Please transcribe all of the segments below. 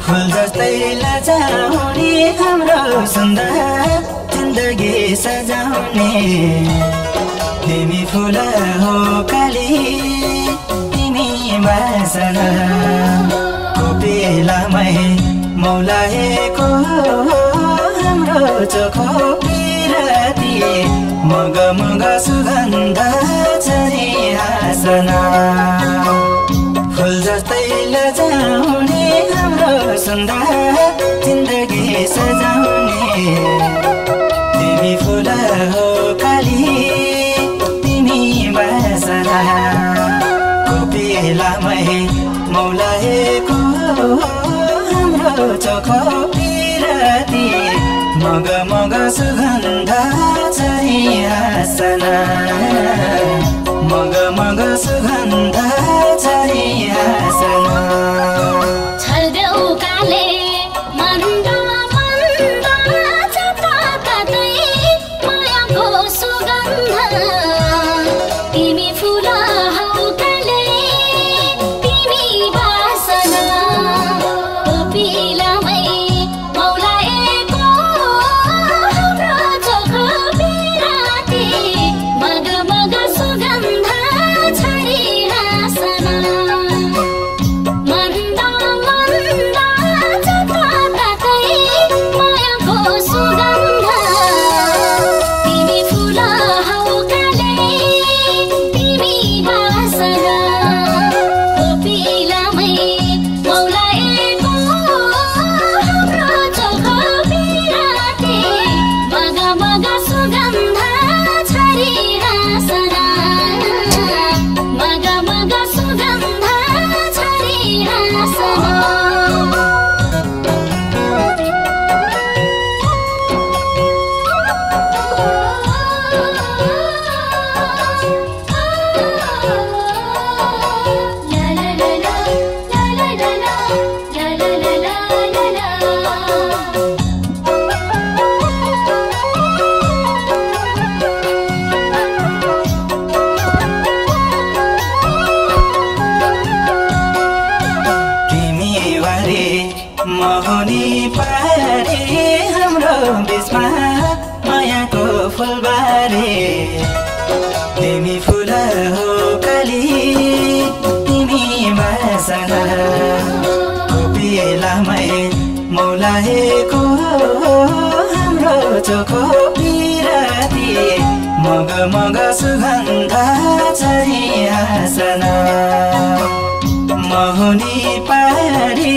फुल जस्तै लजाउने हाम्रो सुन्दर जिन्दगी सजाउने तिमी फुल हो काली तिमी बासना कोपिलामै मौलाएको हाम्रो चोखो पिराती मग मग सुगन्ध छरी हाँसना फुल जस्तै लजाउने हाम्रो सुन्दर जिन्दगी सजाउने तिमी फुल हो काली तिमी बासना कोपिलामै मौलाएको हाम्रो चोखो पिराती मग मग सुगन्ध छरी हाँसना मग मग सुगन्ध छरी हाँसना छर्देउकाले मन्द मन्द जताततै मायाको सुगन्ध तिमी फुल हौ काले तिमी बासना कोपिलामै मौलाएको हाम्रो चोखो पिराती मग मग सुगन्ध छरी हाँसना मन्द मन्द जताततै मायाको सुगन्ध तिमी फुल हौ काले तिमी बासना कोपिलामै मौलाएको हाम्रो चोखो पिराती मग मग सुगन्ध छरी हाँसना मग मग सुगन्ध छरी हाँसना तिमी बारे मोहनी पारे हाम्रो बिचमा मायाको फुलबारे तिमी फुल हो काली तिमी बासना कोपिलामै मौलाएको हाम्रो चोखो पिराती मग मग सुगन्ध छरी हाँसना मोहनी पारी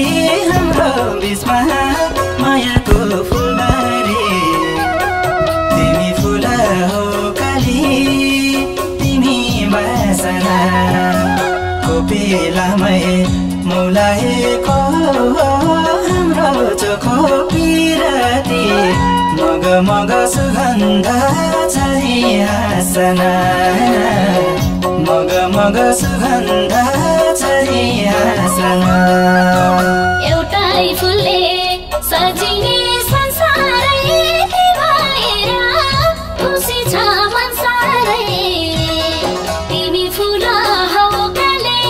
हाम्रो बिचमा मायाको फुलबारे तिमी फुल हो काली तिमी बासना कोपिलामै मौलाएको हाम्रो चोखो पिराती मग मग सुगन्ध छरी हाँसना मग मग सुगन्ध छरी हाँसना एउटै फुलले सजिने संसारै भएर खुसी छ मन सारै तिमी फुल हौ काले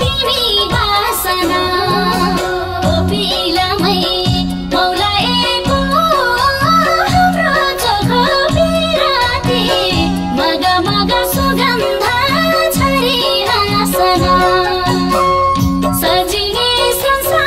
तिमी बासना कोपिलामै मौलाएको हाम्रो चोखो पिराती मग मग सुगन्ध छरी हाँसना सजिने संसारै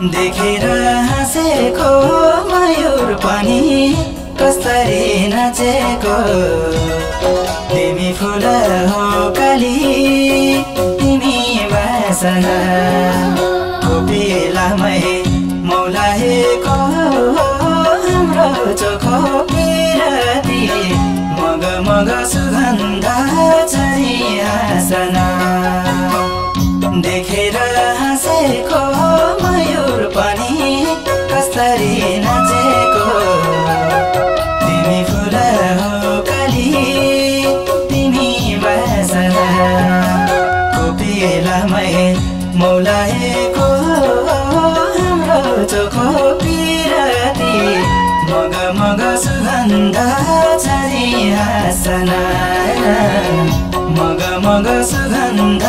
देखेर हाँसेको मयूर पनि कसरी नाचेको तिमी फुल हो काली तिमी बासना कोपिलामै मौलाएको हाम्रो चोखो पिरती मग मग सुगन्ध छरी हाँसना देखेर हाँसेको मयूर पनि कसरी नाचेको तिमी फुल हो काली तिमी बासना कोपिलामै मौलाएको हाम्रो चोखो पिरती मग मग सुगन्ध छरी हाँसना मग मग सुगन्ध